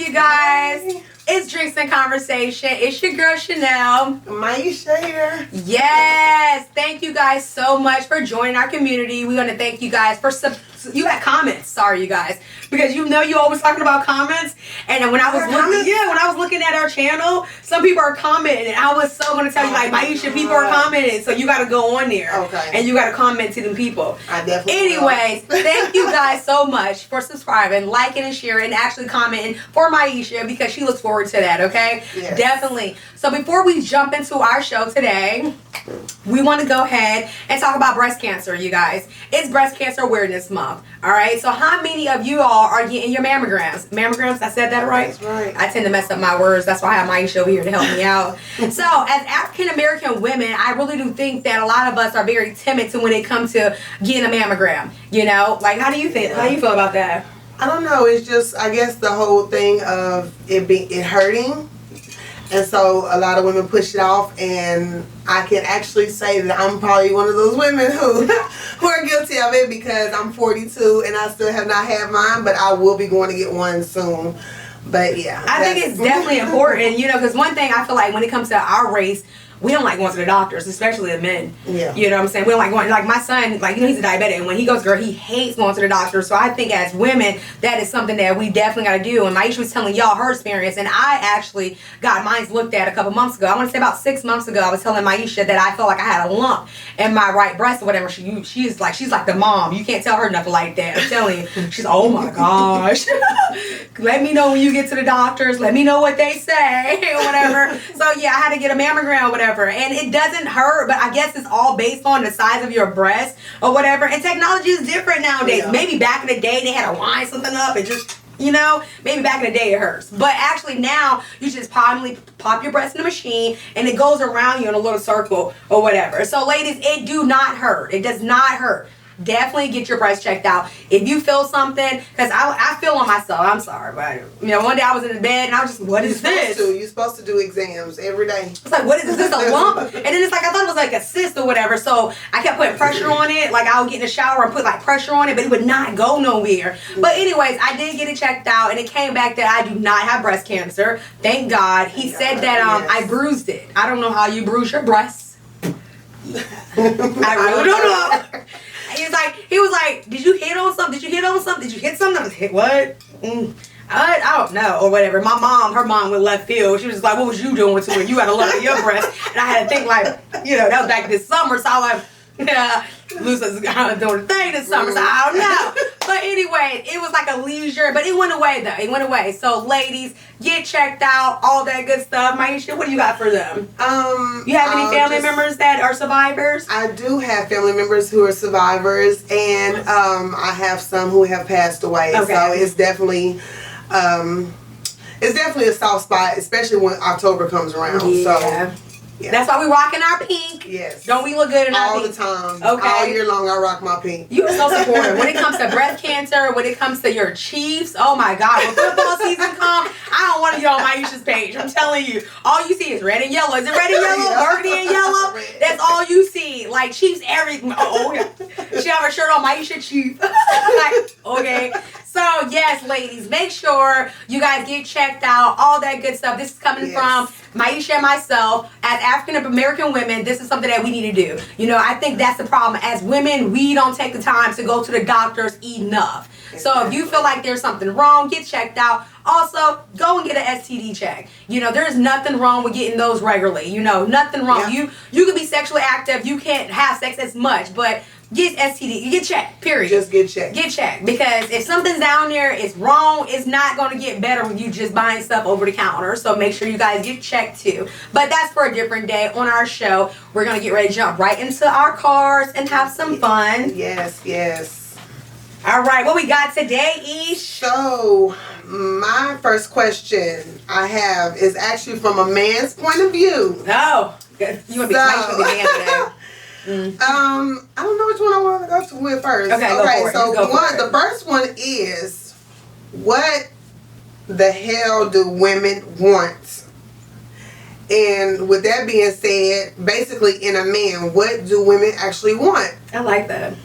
you guys? It's Drinks and Conversation. It's your girl Chanel. Maisha here. Yes. Thank you guys so much for joining our community. We want to thank you guys for you got comments. Sorry, you guys, because you know you always talking about comments. And when I was looking at our channel, some people are commenting, and I was so going to tell you like, Maisha, people are commenting, so you got to go on there. Okay. And you got to comment to them people. I definitely. Anyways, thank you guys so much for subscribing, liking, and sharing, and actually commenting for Maisha because she looks forward to that. Okay. Yes. Definitely. So before we jump into our show today, we want to go ahead and talk about breast cancer, you guys. It's Breast Cancer Awareness Month. All right. So how many of you all are getting your mammograms? Mammograms, I said that right? That's right. I tend to mess up my words. That's why I have Maisha over here to help me out. So as African American women, I really do think that a lot of us are very timid when it comes to getting a mammogram. You know, like how do you think? How do you feel about that? I don't know. It's just, I guess, the whole thing of it hurting. And so a lot of women push it off, and I can actually say that I'm probably one of those women who are guilty of it because I'm 42 and I still have not had mine, but I will be going to get one soon. But yeah. I think it's definitely important, you know, because one thing I feel like when it comes to our race, we don't like going to the doctors, especially the men. Yeah. You know what I'm saying? We don't like going, like my son, like, you know, he's a diabetic, and when he goes, girl, he hates going to the doctor. So I think as women, that is something that we definitely got to do. And Maisha was telling y'all her experience, and I actually got mine looked at a couple months ago. I want to say about 6 months ago, I was telling Maisha that I felt like I had a lump in my right breast or whatever. She's like the mom. You can't tell her nothing like that. I'm telling you. She's, oh my gosh. Let me know when you get to the doctors. Let me know what they say or whatever. So yeah, I had to get a mammogram or whatever. And it doesn't hurt, but I guess it's all based on the size of your breast or whatever. And technology is different nowadays. Yeah. Maybe back in the day they had to line something up and just, you know, maybe back in the day it hurts. But actually now you just pop your breast in the machine and it goes around you in a little circle or whatever. So ladies, it do not hurt. It does not hurt. Definitely get your breast checked out. If you feel something, because I feel on myself, I'm sorry, but you know, one day I was in the bed and I was just, what is this? You're supposed to do exams every day. It's like, what is this? A lump? And then it's like, I thought it was like a cyst or whatever. So I kept putting pressure on it. Like I would get in the shower and put like pressure on it, but it would not go nowhere. But anyways, I did get it checked out and it came back that I do not have breast cancer. Thank God. He said that yes. I bruised it. I don't know how you bruise your breasts. I really don't know. He was like, did you hit on something? Did you hit on something? Did you hit something? I was hit what? I don't know, or whatever. Her mom went left field. She was just like, what was you doing to it? You had a lump in your breast. And I had to think like, you know, that was back this summer. So I was like, yeah, Lucy's doing the thing this summer. So I don't know. But anyway, it was like a leisure, but it went away though. It went away. So ladies, get checked out, all that good stuff. Maisha, what do you got for them? You have any family members that are survivors? I do have family members who are survivors, and I have some who have passed away. Okay. So it's definitely a soft spot, especially when October comes around. Yeah. So yeah. That's why we rocking our pink. Yes. Don't we look good in our all pink? the time? Okay. All year long, I rock my pink. You are so supportive. When it comes to breast cancer, when it comes to your Chiefs, oh my God. When football season comes, I don't want to get on Maisha's page. I'm telling you. All you see is red and yellow. Is it red and yellow? Burgundy and yellow? That's all you see. Like Chiefs, everything. Oh, okay. She have her shirt on, Maisha Chief. Like, okay. So, yes, ladies, make sure you guys get checked out. All that good stuff. This is coming from Maisha and myself. As African American women, this is something that we need to do. You know, I think that's the problem. As women, we don't take the time to go to the doctors enough. So if you feel like there's something wrong, get checked out. Also, go and get an STD check. You know, there's nothing wrong with getting those regularly. You know, nothing wrong. Yeah. You can be sexually active. You can't have sex as much, but get STD. Get checked, period. Just get checked. Get checked. Because if something's down there, it's wrong. It's not going to get better with you just buying stuff over the counter. So make sure you guys get checked too. But that's for a different day. On our show, we're going to get ready to jump right into our cars and have some fun. Yes, yes. All right. What we got today, Ish? So, my first question I have is actually from a man's point of view. Oh, good. You want to be nice with the man today. I don't know which one I want to go to with first. Okay, go for it. So Go for it. the first one is, what the hell do women want? And with that being said, basically in a man, what do women actually want? I like that.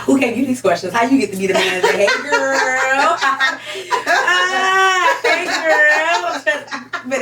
Who gave you these questions? How you get to be the manager? Hey, girl. Hey, girl.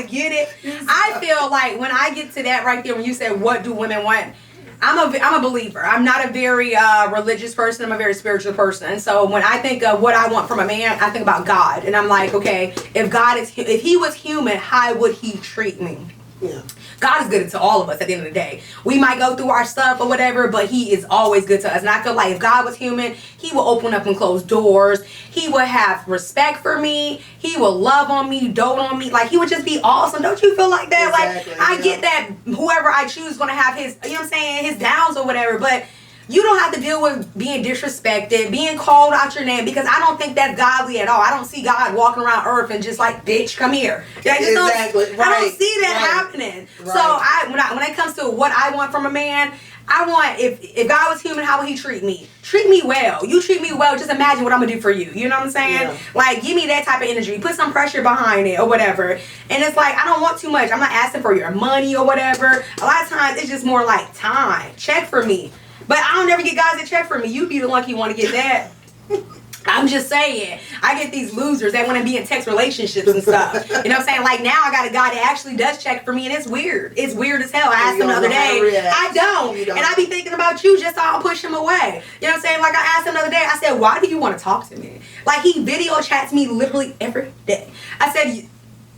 get it. I feel like when I get to that right there, when you said, what do women want? I'm a believer. I'm not a very religious person. I'm a very spiritual person. And so when I think of what I want from a man, I think about God. And I'm like, okay, if he was human, how would he treat me? Yeah. God is good to all of us at the end of the day. We might go through our stuff or whatever, but he is always good to us. And I feel like if God was human, he will open up and close doors. He would have respect for me. He will love on me, dote on me. Like, he would just be awesome. Don't you feel like that? Exactly, like, I get that whoever I choose is going to have his, you know what I'm saying, his downs or whatever, but you don't have to deal with being disrespected, being called out your name, because I don't think that's godly at all. I don't see God walking around earth and just like, bitch, come here. Exactly. I don't see that happening. Right. So when it comes to what I want from a man, I want, if God was human, how would he treat me? Treat me well. You treat me well, just imagine what I'm going to do for you. You know what I'm saying? Yeah. Like, give me that type of energy. Put some pressure behind it or whatever. And it's like, I don't want too much. I'm not asking for your money or whatever. A lot of times, it's just more like time. Check for me. But I don't ever get guys that check for me. You be the lucky one to get that. I'm just saying. I get these losers that want to be in text relationships and stuff. You know what I'm saying? Like, now I got a guy that actually does check for me, and it's weird. It's weird as hell. I asked him the other day. I don't. And I be thinking about you just so I don't push him away. You know what I'm saying? Like, I asked him the other day, I said, why do you want to talk to me? Like, he video chats me literally every day. I said,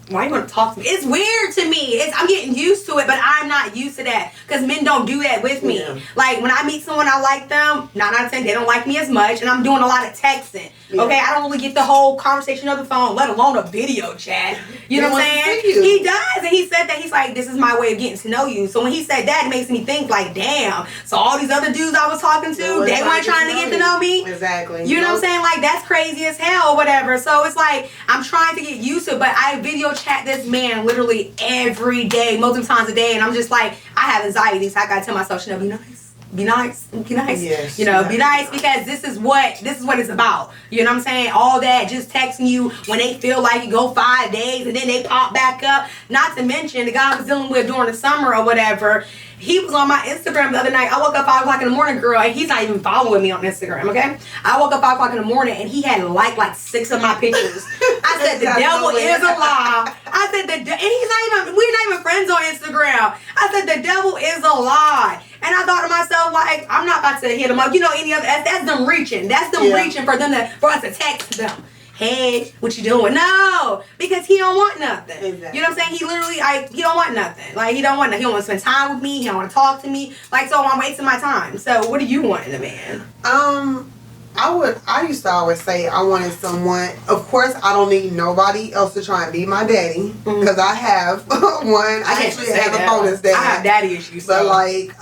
why you want to talk to me? It's weird to me. I'm getting used to it, but I'm not used to that because men don't do that with me. Yeah. Like, when I meet someone I like them, 9 out of 10, they don't like me as much, and I'm doing a lot of texting. Yeah. Okay, I don't really get the whole conversation on the phone, let alone a video chat. You know what I'm saying? He does, and he said that. He's like, this is my way of getting to know you. So when he said that, it makes me think like, damn. So all these other dudes I was talking to, they weren't trying to get to know me. Exactly. You know what I'm saying? Like, that's crazy as hell or whatever. So it's like, I'm trying to get used to it, but I video chat this man literally every day, multiple times a day, and I'm just like, I have anxiety, so I gotta tell myself, Chanel, be nice. Be nice. Be nice. Yes, you know, be nice because this is what it's about. You know what I'm saying? All that just texting you when they feel like you go 5 days and then they pop back up. Not to mention the guy I was dealing with during the summer or whatever. He was on my Instagram the other night. I woke up 5 o'clock in the morning, girl, and he's not even following me on Instagram, okay? I woke up 5 o'clock in the morning, and he had liked like 6 of my pictures. I said, the devil is a lie. I said, and we're not even friends on Instagram. I said, the devil is a lie. And I thought to myself, like, I'm not about to hit him up. You know, any other, that's them reaching. That's them reaching for us to text them. Hey, what you doing? No, because he don't want nothing. Exactly. You know what I'm saying? He literally, he don't want nothing. Like, he don't want nothing. He don't want to spend time with me. He don't want to talk to me. Like, so I'm wasting my time. So what do you want in a man? I used to always say I wanted someone, of course I don't need nobody else to try and be my daddy, because I have one. I actually have a bonus dad. I have daddy issues. But like,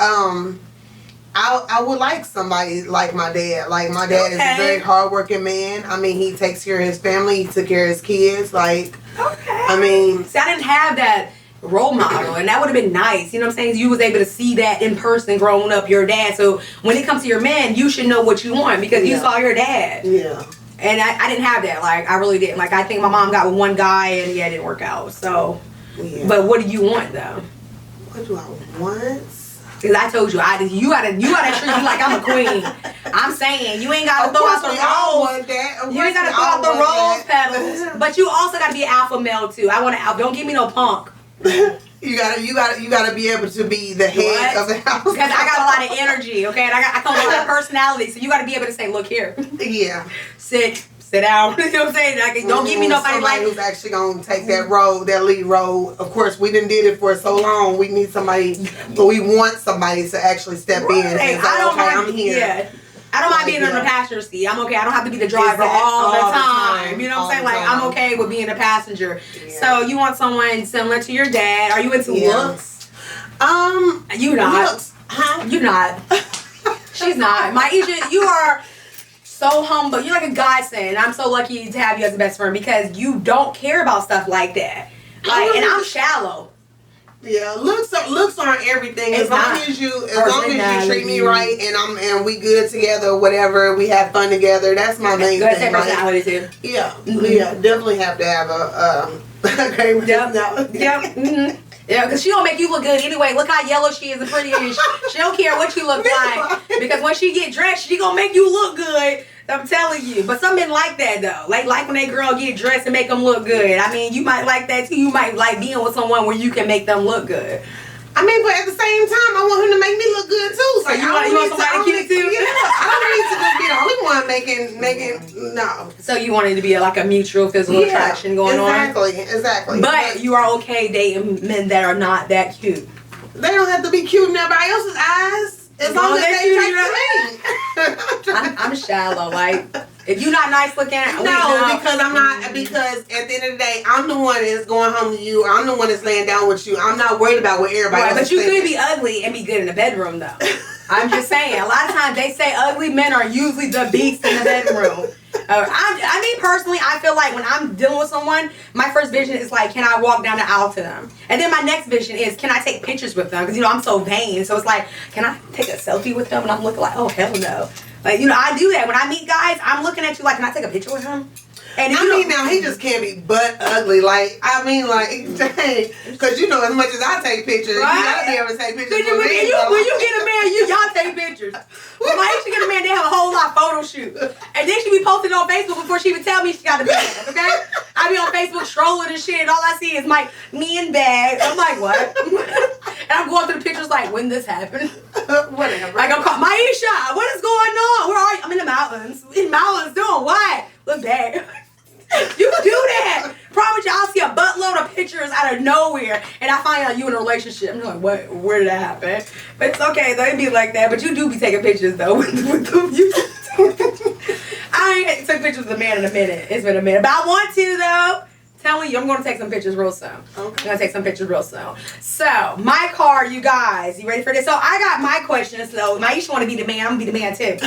I would like somebody like my dad. Like, my dad is a very hardworking man. I mean, he takes care of his family. He took care of his kids. Like, I mean, see, I didn't have that role model, and that would have been nice. You know what I'm saying? You was able to see that in person growing up, your dad. So when it comes to your man, you should know what you want because you saw your dad. Yeah. And I didn't have that. Like, I really didn't. Like, I think my mom got with one guy, and it didn't work out. So, but what do you want though? What do I want? Because I told you, you gotta treat me like I'm a queen. I'm saying you ain't gotta throw out the rose. You ain't gotta throw out the rose petals. But you also gotta be an alpha male too. I want to. Don't give me no punk. You gotta be able to be the head of the house. Because I got a lot of energy, okay, and I come with a lot of personality. So you gotta be able to say, look here. Yeah. Sit down. You know what I'm saying? Like, don't give me nobody like who's actually gonna take that road, that lead road. Of course, we didn't did it for so long. We need somebody, but we want somebody to actually step in and say, I'm here. Yeah. I don't mind being in the passenger seat. I'm okay. I don't have to be the driver all the time. You know what I'm saying? Like, I'm okay with being a passenger. Yeah. So you want someone similar to your dad? Are you into looks? You not. Looks. Huh? You not. She's not. Maisha, you are so humble. You're like a godsend. I'm so lucky to have you as a best friend because you don't care about stuff like that. Like, and I'm shallow. Yeah, looks aren't everything. As long as you treat me right and we good together, whatever, we have fun together. That's my main thing. Personality too. Yeah, yeah, definitely have to have a great personality. Yep. Mm-hmm. Yeah, because she don't make you look good anyway. Look how yellow she is and pretty. She don't care what you look like because when she get dressed, she gonna make you look good. I'm telling you. But some men like that though. Like when they girl get dressed and make them look good. I mean, you might like that too. You might like being with someone where you can make them look good. I mean, but at the same time, I want him to make me look good too. So you want somebody cute too? Yeah, I don't need to just be the only one making no. So you wanted to be like a mutual physical attraction going on. Exactly. But you are okay dating men that are not that cute. They don't have to be cute in everybody else's eyes. As long as they attract to me. I'm shallow. Like, if you're not nice looking, because I'm not. Because at the end of the day, I'm the one that's going home to you. I'm the one that's laying down with you. I'm not worried about what everybody else But you thinking. could be ugly and be good in the bedroom, though. I'm just saying. A lot of times they say ugly men are usually the beast in the bedroom. I mean, personally, I feel like when I'm dealing with someone, my first vision is like, can I walk down the aisle to them? And then my next vision is, can I take pictures with them? Because, I'm so vain. So it's like, can I take a selfie with them? And I'm looking like, oh, hell no. Like, I do that. When I meet guys, I'm looking at you like, can I take a picture with him? And now he just can't be butt ugly. Like, dang. Because as much as I take pictures, right? You gotta be able to take pictures. When you get a man, y'all take pictures. When I used to get a man, they have a whole lot of photo shoot. And then she be posting on Facebook before she even tell me she got a man, okay? I be on Facebook strolling and shit, and all I see is me in bed. I'm like, what? And I'm going through the pictures like, when this happened? Whatever. Like, I'm called Maisha, what is going on? Where are you? I'm in the mountains. In mountains doing what? Look back. You do that. Promise you, I'll see a buttload of pictures out of nowhere, and I find out you in a relationship. I'm like, what? Where did that happen? But it's okay, though. It'd be like that. But you do be taking pictures, though. With them. I ain't took pictures with a man in a minute. It's been a minute. But I want to, though. Telling you, I'm going to take some pictures real soon. Okay. I'm going to take some pictures real soon. So, my card, you guys. You ready for this? So, I got my questions, though. Maisha want to be the man. I'm going to be the man, too.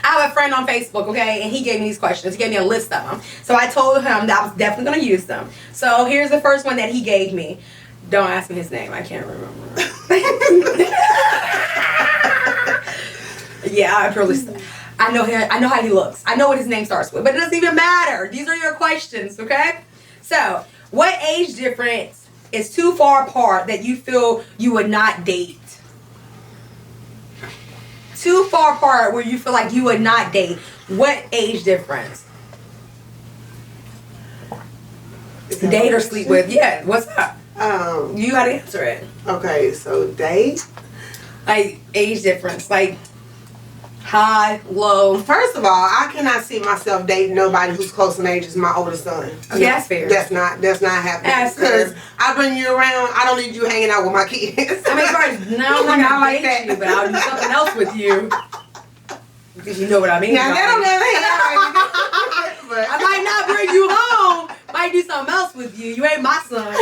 I have a friend on Facebook, okay, and he gave me these questions. He gave me a list of them. So I told him that I was definitely going to use them. So here's the first one that he gave me. Don't ask me his name. I can't remember. Yeah, I know how he looks. I know what his name starts with, but it doesn't even matter. These are your questions, okay? So, what age difference is too far apart that you feel you would not date? Too far apart where you feel like you would not date. What age difference? Date or sleep with? Yeah, what's up? You gotta answer it. Okay, so date? Like, age difference. Like, high, low. First of all, I cannot see myself dating nobody who's close in age as my older son. Yeah, that's fair. That's not happening. That's fair. Because I bring you around, I don't need you hanging out with my kids. I mean, first, no, I'm not like that. You, but I'll do something else with you. Because you know what I mean. Now, that don't I might not bring you home. Might do something else with you. You ain't my son.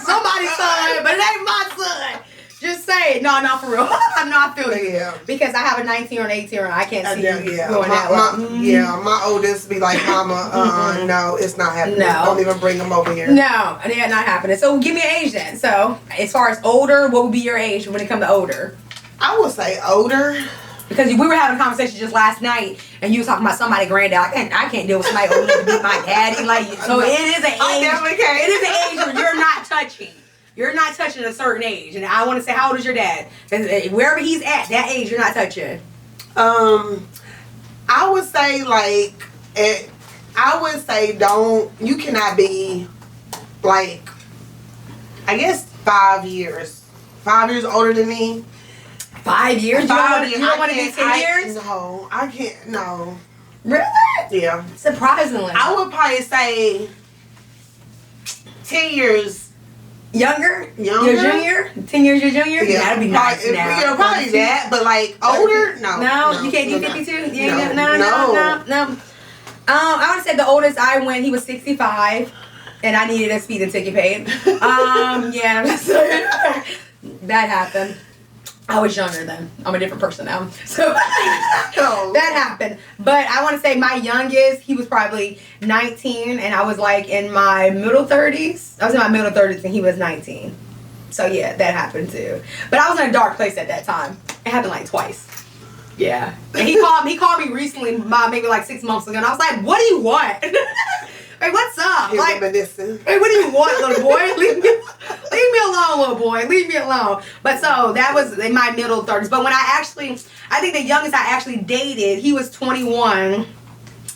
Somebody's son, but it ain't my son. Just say it. No, not for real. I'm not feeling it. Because I have a 19 or an 18 year old. I can't see you going that way. Yeah, my oldest be like, Mama, no, it's not happening. No. Don't even bring them over here. No, yeah, not happening. So give me an age then. So as far as older, what would be your age when it comes to older? I would say older. Because we were having a conversation just last night, and you was talking about somebody granddad. I can't deal with somebody old enough to be my daddy. Like, so it is an age. I definitely can't. It is an age where you're not touching. You're not touching a certain age. And I want to say, how old is your dad? Wherever he's at, that age, you're not touching. I would say you cannot be like, I guess 5 years. 5 years older than me. 5 years? You don't want to be 10 years? No, I can't. No. Really? Yeah. Surprisingly. I would probably say 10 years. Younger? Your junior? 10 years your junior? Yeah. That'd be nice now. Yeah, probably that, but like older? No. No, you can't do 52? No. I would say the oldest I went, he was 65, and I needed a speeding ticket paid. Yeah. That happened. I was younger then. I'm a different person now. So that happened. But I want to say my youngest, he was probably 19, and I was like in my middle 30s. I was in my middle 30s and he was 19. So yeah, that happened too. But I was in a dark place at that time. It happened like twice. Yeah. And he called me recently, maybe like 6 months ago, and I was like, what do you want? Hey, what's up? Like, hey, what do you want, little boy? Leave me alone, little boy. Leave me alone. But so that was in my middle 30s. But when I think the youngest I actually dated, he was 21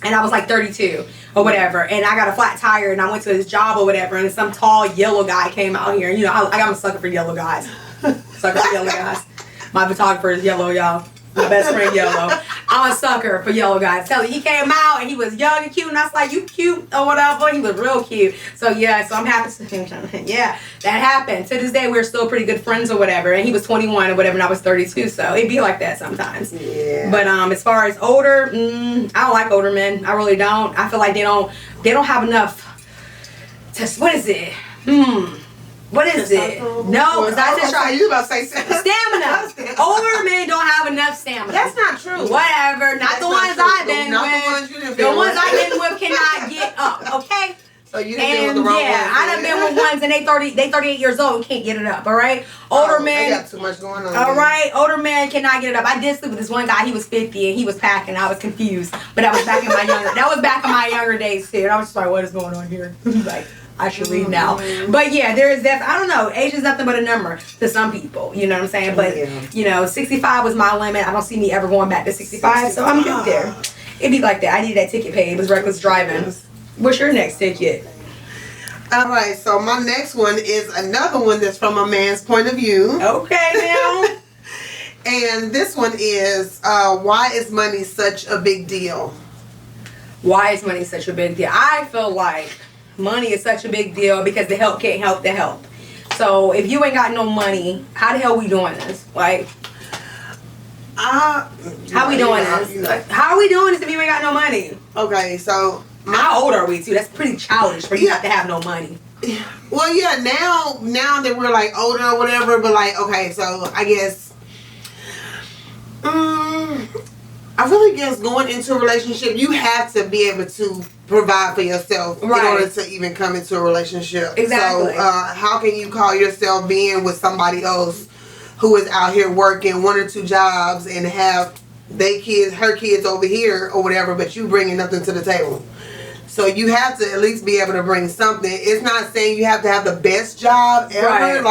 and I was like 32 or whatever. And I got a flat tire and I went to his job or whatever. And some tall yellow guy came out here. And, you know, I'm a sucker for yellow guys. Sucker for yellow guys. My photographer is yellow, y'all. My best friend yellow. I'm a sucker for yellow guys. Tell you, he came out and he was young and cute, and I was like, you cute or whatever. He was real cute. So yeah, so I'm happy to yeah, that happened. To this day we're still pretty good friends or whatever. And he was 21 or whatever and I was 32. So it'd be like that sometimes. Yeah. But as far as older, I don't like older men. I really don't. I feel like they don't have enough what is it? What is it? No, because I just try. You about to say stamina. Older men don't have enough stamina. That's not true. Whatever. Not the ones I've been with. The ones you didn't The ones I've been with cannot get up. Okay. So you didn't deal with the wrong ones. I done been with ones and they 38 years old and can't get it up. All right. Older men. They got too much going on. All right. Older men cannot get it up. I did sleep with this one guy. He was 50 and he was packing. I was confused, but that was back in my younger. That was back in my younger days too. And I was just like, what is going on here? Like. I should leave now. But yeah, there is that. I don't know. Age is nothing but a number to some people. You know what I'm saying? But, you know, 65 was my limit. I don't see me ever going back to 65. So I'm good there. It'd be like that. I needed that ticket paid. It was reckless driving. What's your next ticket? All right. So my next one is another one that's from a man's point of view. Okay, now. And this one is, why is money such a big deal? Why is money such a big deal? I feel like money is such a big deal because the help can't help the help. So if you ain't got no money, how the hell we doing this? Like, how we doing this? Like, how are we doing this if you ain't got no money? Okay, so how old are we too? That's pretty childish for you not to have no money. Well, yeah, now that we're like older or whatever, but like, okay, so I guess, I really guess going into a relationship, you have to be able to provide for yourself in order to even come into a relationship. Exactly. So how can you call yourself being with somebody else who is out here working 1 or 2 jobs and have her kids over here or whatever, but you bringing nothing to the table? So you have to at least be able to bring something. It's not saying you have to have the best job ever,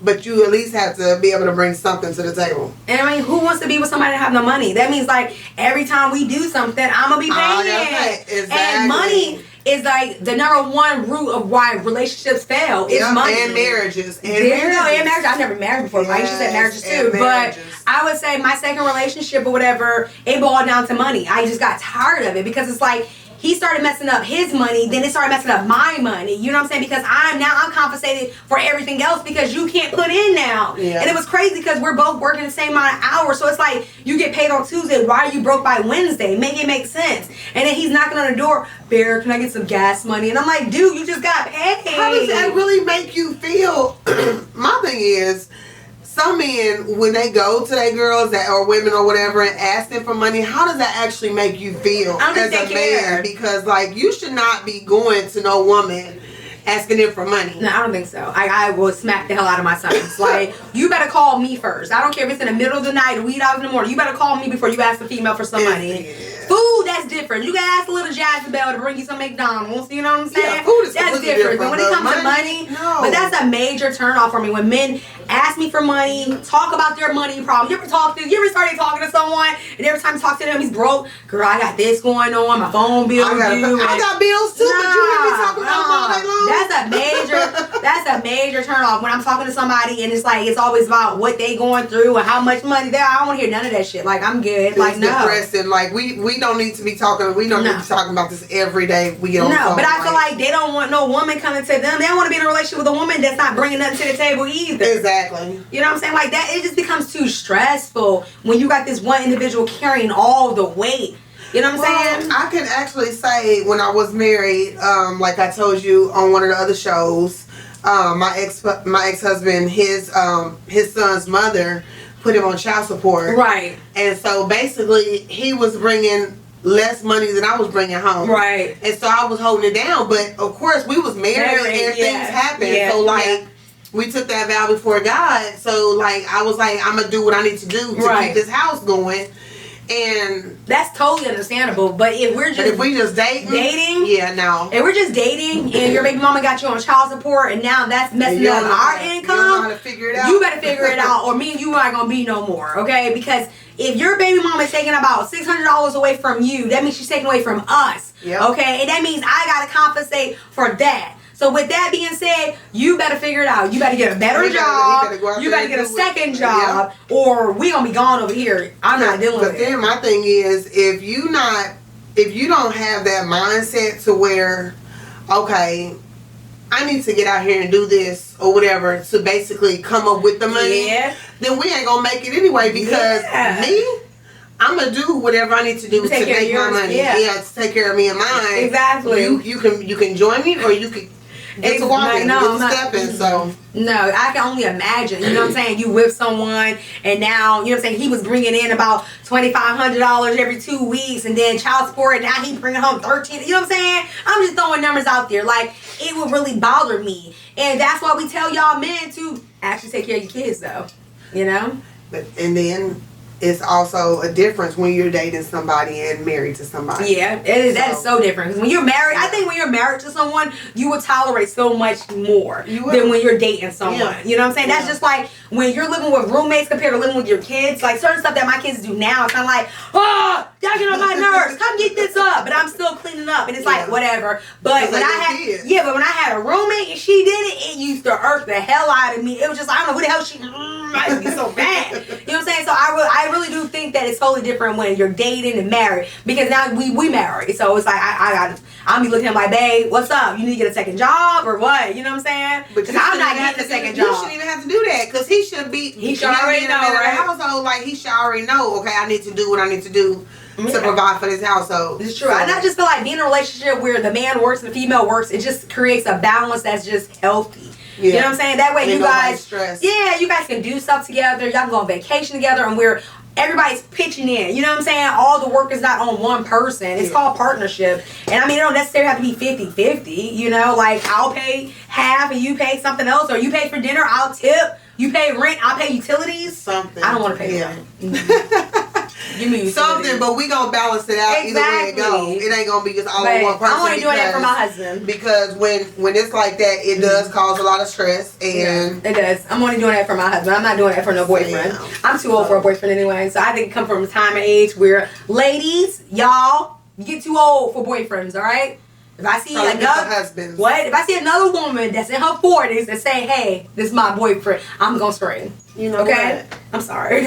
but you at least have to be able to bring something to the table. And I mean, who wants to be with somebody that have no money? That means like every time we do something, I'm gonna be paying. Exactly. And money is like the #1 root of why relationships fail. Is money. And marriages. And marriage. I've never married before. I used to say marriages too. But I would say my second relationship or whatever, it boiled down to money. I just got tired of it because it's like, he started messing up his money, then it started messing up my money. You know what I'm saying? Because I'm compensated for everything else because you can't put in now. Yeah. And it was crazy because we're both working the same amount of hours. So it's like, you get paid on Tuesday. Why are you broke by Wednesday? Make it make sense. And then he's knocking on the door. Bear, can I get some gas money? And I'm like, dude, you just got paid. How does that really make you feel? My thing is, some men, when they go to their girls or women or whatever and ask them for money, how does that actually make you feel as a man? Because like, you should not be going to no woman asking them for money. No, I don't think so. I will smack the hell out of my sons. Like, you better call me first. I don't care if it's in the middle of the night or wee out in the morning. You better call me before you ask the female for some money. Yeah. Food, that's different. You can ask a little Jezebel to bring you some McDonald's. You know what I'm saying? Yeah, food is that's different. But when it comes to money, but that's a major turn off for me. When men ask me for money, talk about their money problems. You ever started talking to someone and every time you talk to them, he's broke? Girl, I got this going on. My phone bill I got bills too, but you hear me talking about them all day long. That's a major turn off when I'm talking to somebody and it's like, it's always about what they going through and how much money they. I don't want to hear none of that shit. Like, I'm good. It's like, no. depressing. Like, we don't need to be talking. We don't need to be talking about this every day. We don't. No, but I feel like they don't want no woman coming to them. They don't want to be in a relationship with a woman that's not bringing nothing to the table either. Exactly. You know what I'm saying? Like that, it just becomes too stressful when you got this one individual carrying all the weight. You know what I'm saying? I can actually say when I was married, like I told you on one of the other shows, my ex-husband, his son's mother put him on child support. Right. And so basically he was bringing less money than I was bringing home. Right. And so I was holding it down. But of course we was married and things happened. Yeah. So like we took that vow before God. So like I was like, I'm gonna do what I need to do to keep this house going. And that's totally understandable. But if we're just if we just dating, yeah, no. If we're just dating and your baby mama got you on child support and now that's messing up our income, you don't know how to figure it out. You better figure it out, or me and you aren't gonna be no more, okay? Because if your baby mama is taking about $600 away from you, that means she's taking away from us, okay? And that means I gotta compensate for that. So with that being said, you better figure it out. You better get a better job. You better get a second job, or we gonna be gone over here. I'm not dealing with it. But then my thing is, if you don't have that mindset to where, okay, I need to get out here and do this or whatever to basically come up with the money, then we ain't gonna make it anyway, because me, I'm gonna do whatever I need to do to make my money. Yeah, to take care of me and mine. Exactly. You can join me, or you can get to walking, get to stepping. So no, I can only imagine. You know what I'm saying? You with someone, and now you know what I'm saying. He was bringing in about $2,500 every 2 weeks, and then child support. And now he bringing home $13. You know what I'm saying? I'm just throwing numbers out there. Like, it would really bother me, and that's why we tell y'all men to actually take care of your kids, though. You know. And then it's also a difference when you're dating somebody and married to somebody. Yeah, it is. That is so different. Because when you're married, I think when you're married to someone, you will tolerate so much more than when you're dating someone. You know what I'm saying? That's just like when you're living with roommates compared to living with your kids. Like certain stuff that my kids do now, it's kind of like, oh, y'all get on my nerves. Come get this up. But I'm still cleaning up, and it's like whatever. But when when I had a roommate and she did it, it used to irk the hell out of me. It was just, I don't know who the hell she. I used to be so bad. You know what I'm saying? So I really do think that it's totally different when you're dating and married, because now we married. So it's like I'll be looking at my babe, what's up? You need to get a second job or what? You know what I'm saying? Because I'm not getting a second job. You shouldn't even have to do that, because he should already know, right? Household, like, he should already know, okay, I need to do what I need to do to provide for this household. It's true. And I just feel like being in a relationship where the man works and the female works, it just creates a balance that's just healthy. You know what I'm saying? That way you guys, you guys can do stuff together. Y'all can go on vacation together, and everybody's pitching in. You know what I'm saying? All the work is not on one person. It's called partnership. And I mean, it don't necessarily have to be 50-50. You know, like, I'll pay half and you pay something else, or you pay for dinner, I'll tip. You pay rent, I'll pay utilities. Something. I don't want to pay rent. Give me something, but we gonna balance it out either way it goes. It ain't gonna be just all on one person. I'm only doing that for my husband. Because when it's like that, it does cause a lot of stress, and it does. I'm only doing that for my husband. I'm not doing that for no boyfriend. I'm too old for a boyfriend anyway. So I think it come from a time and age where, ladies, y'all, you get too old for boyfriends. All right. If I see if I see another woman that's in her 40s that say, "Hey, this is my boyfriend," I'm gonna scream. You know, okay? What? I'm sorry.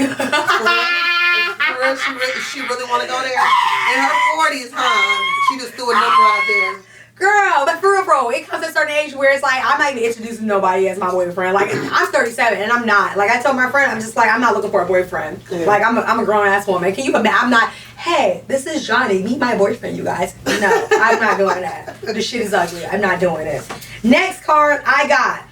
She really want to go there in her 40s, huh? She just threw a number out there. Girl, but for real, bro, it comes to a certain age where it's like, I'm not even introducing nobody as my boyfriend. Like, I'm 37 and I'm not. Like, I told my friend, I'm just like, I'm not looking for a boyfriend. Yeah. Like, I'm a grown ass woman. Can you imagine? I'm not, hey, this is Johnny, meet my boyfriend, you guys. No, I'm not doing that. The shit is ugly. I'm not doing it. Next card I got.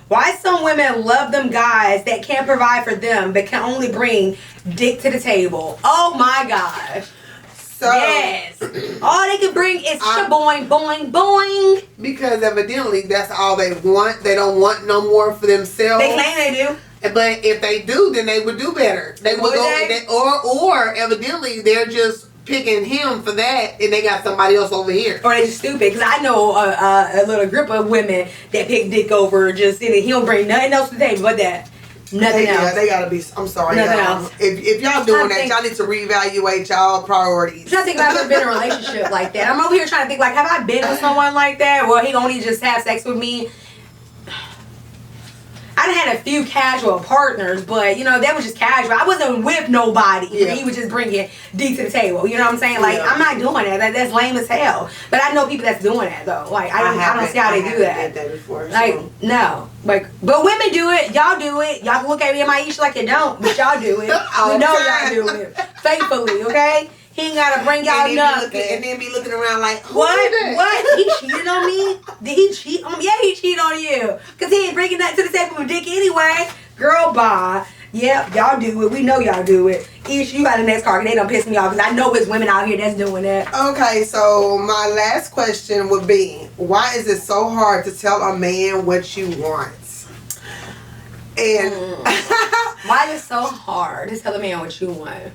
Why some women love them guys that can't provide for them but can only bring dick to the table. Oh my gosh. So, yes. All they can bring is boing, boing, boing. Because evidently that's all they want. They don't want no more for themselves. They claim they do. But if they do, then they would do better. They would go, or evidently they're just picking him for that, and they got somebody else over here. Or they just stupid. Because I know a little group of women that pick dick over just and he don't bring nothing else to the table but that. Nothing else. Yeah, they gotta be. I'm sorry. Nothing else. If y'all doing that, y'all need to reevaluate y'all priorities. I'm trying to think if I've ever been in a relationship like that. I'm over here trying to think, like, have I been with someone like that? Well, he only just have sex with me. I done had a few casual partners, but, you know, that was just casual. I wasn't with nobody. Yeah. He was just bringing D to the table. You know what I'm saying? Like, I'm not doing that. That's lame as hell. But I know people that's doing that, though. Like, I don't see how they do that. Did that before, like, no. Like, but women do it. Y'all do it. Y'all can look at me and Maisha like you don't, but y'all do it. We know y'all do it. Faithfully, okay? He ain't gotta bring y'all nothing. And then be looking around like, what? He cheated on me? Did he cheat on me? Yeah, he cheated on you. Because he ain't bringing that to the table with dick anyway. Girl, bye. Yep, y'all do it. We know y'all do it. Ish, you got the next card. They don't piss me off because I know it's women out here that's doing that. Okay, so my last question would be, why is it so hard to tell a man what you want? And why is it so hard to tell a man what you want?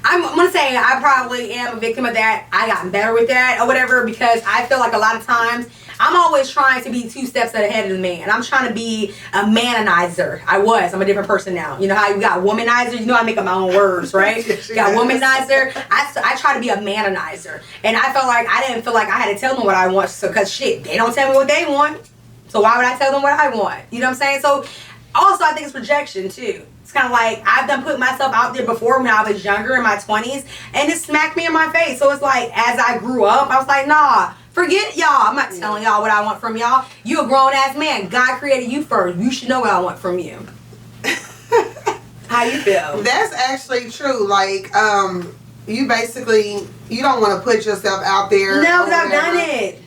I'm gonna say I probably am a victim of that. I gotten better with that or whatever because I feel like a lot of times I'm always trying to be 2 steps ahead of the man. I'm trying to be a mananizer. I'm a different person now. You know how you got womanizer? You know I make up my own words, right? You got womanizer. I try to be a mananizer. And I felt like I didn't feel like I had to tell them what I want. So, cause shit, they don't tell me what they want. So why would I tell them what I want? You know what I'm saying? So also I think it's rejection too. It's kind of like I've done put myself out there before when I was younger in my 20s and it smacked me in my face. So it's like as I grew up, I was like, nah, forget y'all. I'm not telling y'all what I want from y'all. You a grown ass man. God created you first. You should know what I want from you. How you feel? That's actually true. Like, you basically, you don't want to put yourself out there. No, because I've done it.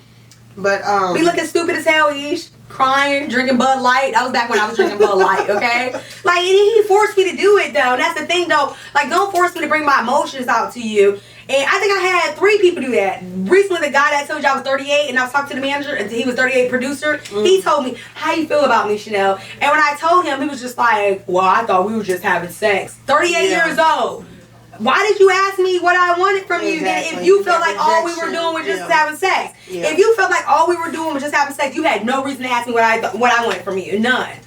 But, we looking stupid as hell, Ish. Crying, drinking Bud Light. That was back when I was drinking Bud Light, okay? Like, and he forced me to do it, though. And that's the thing, though. Like, don't force me to bring my emotions out to you. And I think I had 3 people do that. Recently, the guy that told you I was 38 and I was talking to the manager, and he was 38 producer, he told me, how you feel about me, Chanel? And when I told him, he was just like, well, I thought we were just having sex. 38 years old. Why did you ask me what I wanted from you then if you felt like all we were doing was just having sex? If you felt like all we were doing was just having sex, you had no reason to ask me what I wanted from you. None.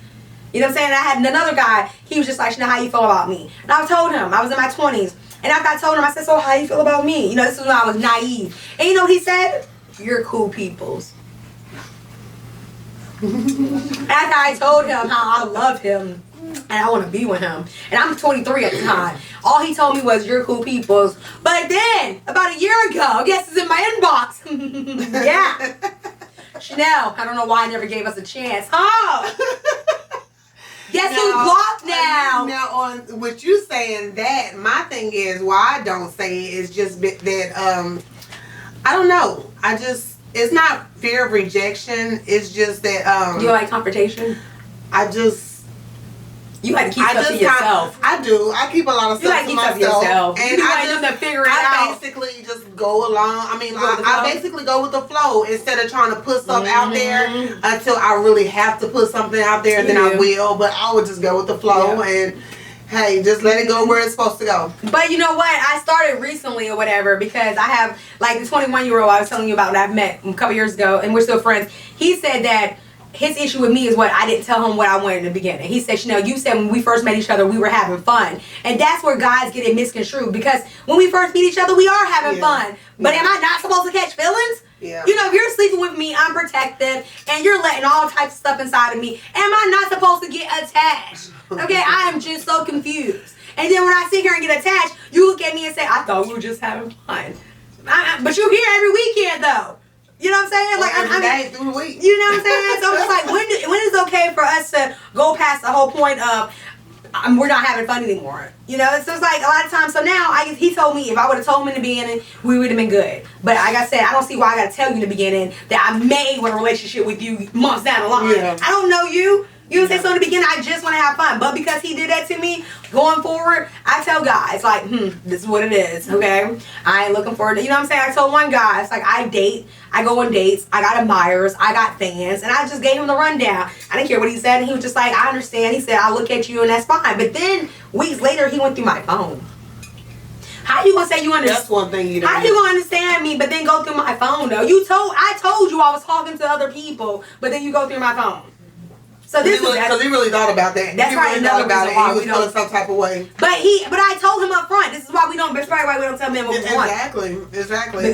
You know what I'm saying? And I had another guy, he was just like, Chanel, how you feel about me? And I told him, I was in my 20s. And after I told him, I said, so how you feel about me? You know, this is when I was naive. And you know what he said? You're cool peoples. After I told him how I love him and I want to be with him. And I'm 23 at the time. All he told me was, you're cool peoples. But then, about a year ago, guess it's in my inbox. Yeah. Chanel, I don't know why I never gave us a chance. Oh! Guess who's blocked now? Now, on what you saying that, my thing is, why I don't say it is just that, I don't know. It's not fear of rejection. It's just that, you like confrontation? You like to keep stuff to yourself. I do. I keep a lot of stuff to myself. And I just figure it out. Basically just go along. I mean, I basically go with the flow instead of trying to put stuff out there until I really have to put something out there. Then I will. But I would just go with the flow and hey, just let it go where it's supposed to go. But you know what? I started recently or whatever because I have like the 21-year-old I was telling you about that I met a couple years ago and we're still friends. He said that his issue with me is what I didn't tell him what I wanted in the beginning. He said, Chanel, you said when we first met each other, we were having fun. And that's where guys get it misconstrued because when we first meet each other, we are having fun. But am I not supposed to catch feelings? Yeah. You know, if you're sleeping with me, I'm protected, and you're letting all types of stuff inside of me. Am I not supposed to get attached? Okay, I am just so confused. And then when I sit here and get attached, you look at me and say, I thought we were just having fun. But you're here every weekend, though. You know what I'm saying? Like every day through the week. You know what I'm saying? So it's like when is it okay for us to go past the whole point of we're not having fun anymore? You know, so it's like a lot of times. So now he told me if I would have told him in the beginning, we would have been good. But like I said, I don't see why I got to tell you in the beginning that I may want a relationship with you months down the line. Yeah. I don't know you. You know what I'm saying? So in the beginning, I just want to have fun. But because he did that to me, going forward, I tell guys, like, this is what it is, okay? I ain't looking forward to, you know what I'm saying? I told one guy, it's like, I date, I go on dates, I got admirers, I got fans, and I just gave him the rundown. I didn't care what he said, and he was just like, I understand. He said, I'll look at you, and that's fine. But then, weeks later, he went through my phone. How you gonna say you understand? That's one thing you don't. How you gonna understand me, but then go through my phone, though? I told you I was talking to other people, but then you go through my phone. So this because he really thought about that. That's right. Really thought about it. He was feeling some type of way. But I told him up front. This is why we don't. That's probably why we don't tell men what we want. Exactly.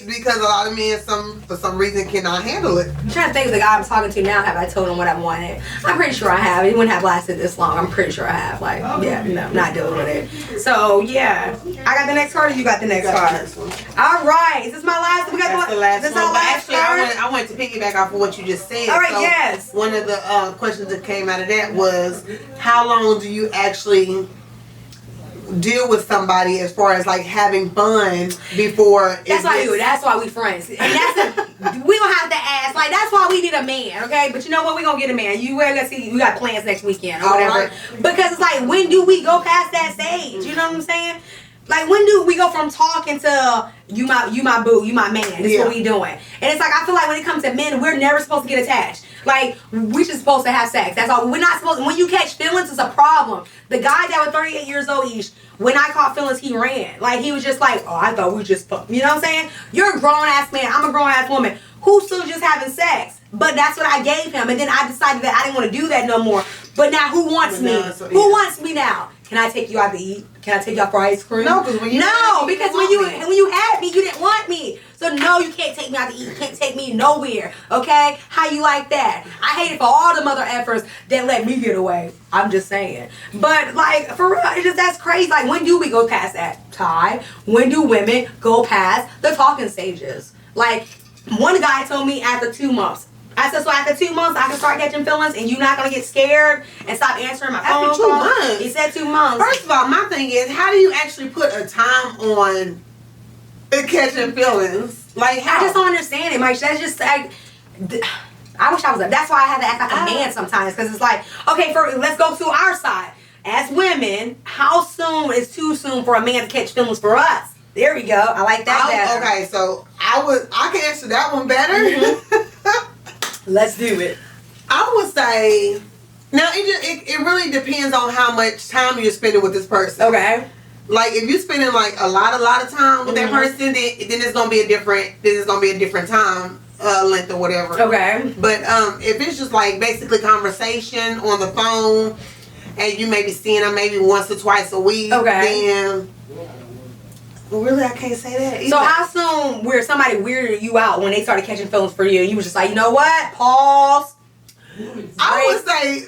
Because a lot of men for some reason cannot handle it. I'm trying to think of the guy I'm talking to now. Have I told him what I wanted? I'm pretty sure I have. It wouldn't have lasted this long. I'm pretty sure I have. Like, yeah, no, not dealing with it. So yeah, I got the next card. Or you got the next card. All right. Is this my last? We got the last one. This our last card. I wanted to piggyback off of what you just said. All right. So yes. One of the questions that came out of that was, how long do you actually deal with somebody as far as like having fun before? That's why we friends, and we don't have to ask. Like that's why we need a man, okay? But you know what? We gonna get a man. Let's see. We got plans next weekend or whatever. Right. Because it's like, when do we go past that stage? You know what I'm saying? Like, when do we go from talking to you my boo, you my man? This is what we doing. And it's like, I feel like when it comes to men, we're never supposed to get attached. Like, we just supposed to have sex. That's all. We're not supposed. When you catch feelings, it's a problem. The guy that was 38 years old, when I caught feelings, he ran. Like, he was just like, oh, I thought we just fucked. You know what I'm saying? You're a grown ass man. I'm a grown ass woman. Who's still just having sex? But that's what I gave him, and then I decided that I didn't want to do that no more. But now, who wants me? Who wants me now? Can I take you out to eat? Can I take you out for ice cream? No, because when you when you had me, you didn't want me. So no, you can't take me out to eat. You can't take me nowhere. Okay? How you like that? I hate it for all the mother effers that let me get away. I'm just saying. But like for real, it's just that's crazy. Like when do we go past that, Ty? When do women go past the talking stages? Like one guy told me after 2 months. I said, so after 2 months, I can start catching feelings, and you're not gonna get scared and stop answering my phone after 2 months. He said 2 months. First of all, my thing is, how do you actually put a time on catching feelings? Like, how? I just don't understand it, Mike. That's just like, I wish I was. That's why I have to act like a man sometimes, because it's like, okay, let's go to our side. As women, how soon is too soon for a man to catch feelings for us? There we go. I like that better. Okay, so I can answer that one better. Mm-hmm. Let's do it. I would say, now it really depends on how much time you're spending with this person. Okay. Like if you're spending like a lot of time with that person, then it's gonna be a different time length or whatever. Okay. But if it's just like basically conversation on the phone, and you may be seeing them maybe once or twice a week, then. Well, really, I can't say that either. So how soon somebody weirded you out when they started catching feelings for you? You was just like, you know what? Pause. I would say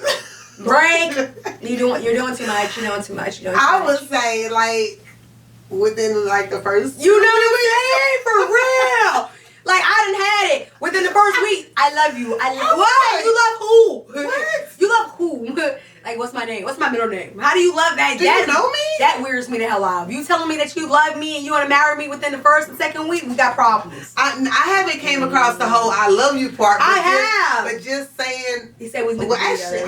break. You're doing too much. You're doing too much. I would say like within like the first. You know what I'm saying? For real. Like I done had it within the first week. I love you. What? You love who? What? You love who? Like, what's my name? What's my middle name? How do you love that? Do you know me? That weirds me the hell out. You telling me that you love me and you want to marry me within the first and second week? We got problems. I haven't came across the whole "I love you" part. But just saying. He said we. Well, actually,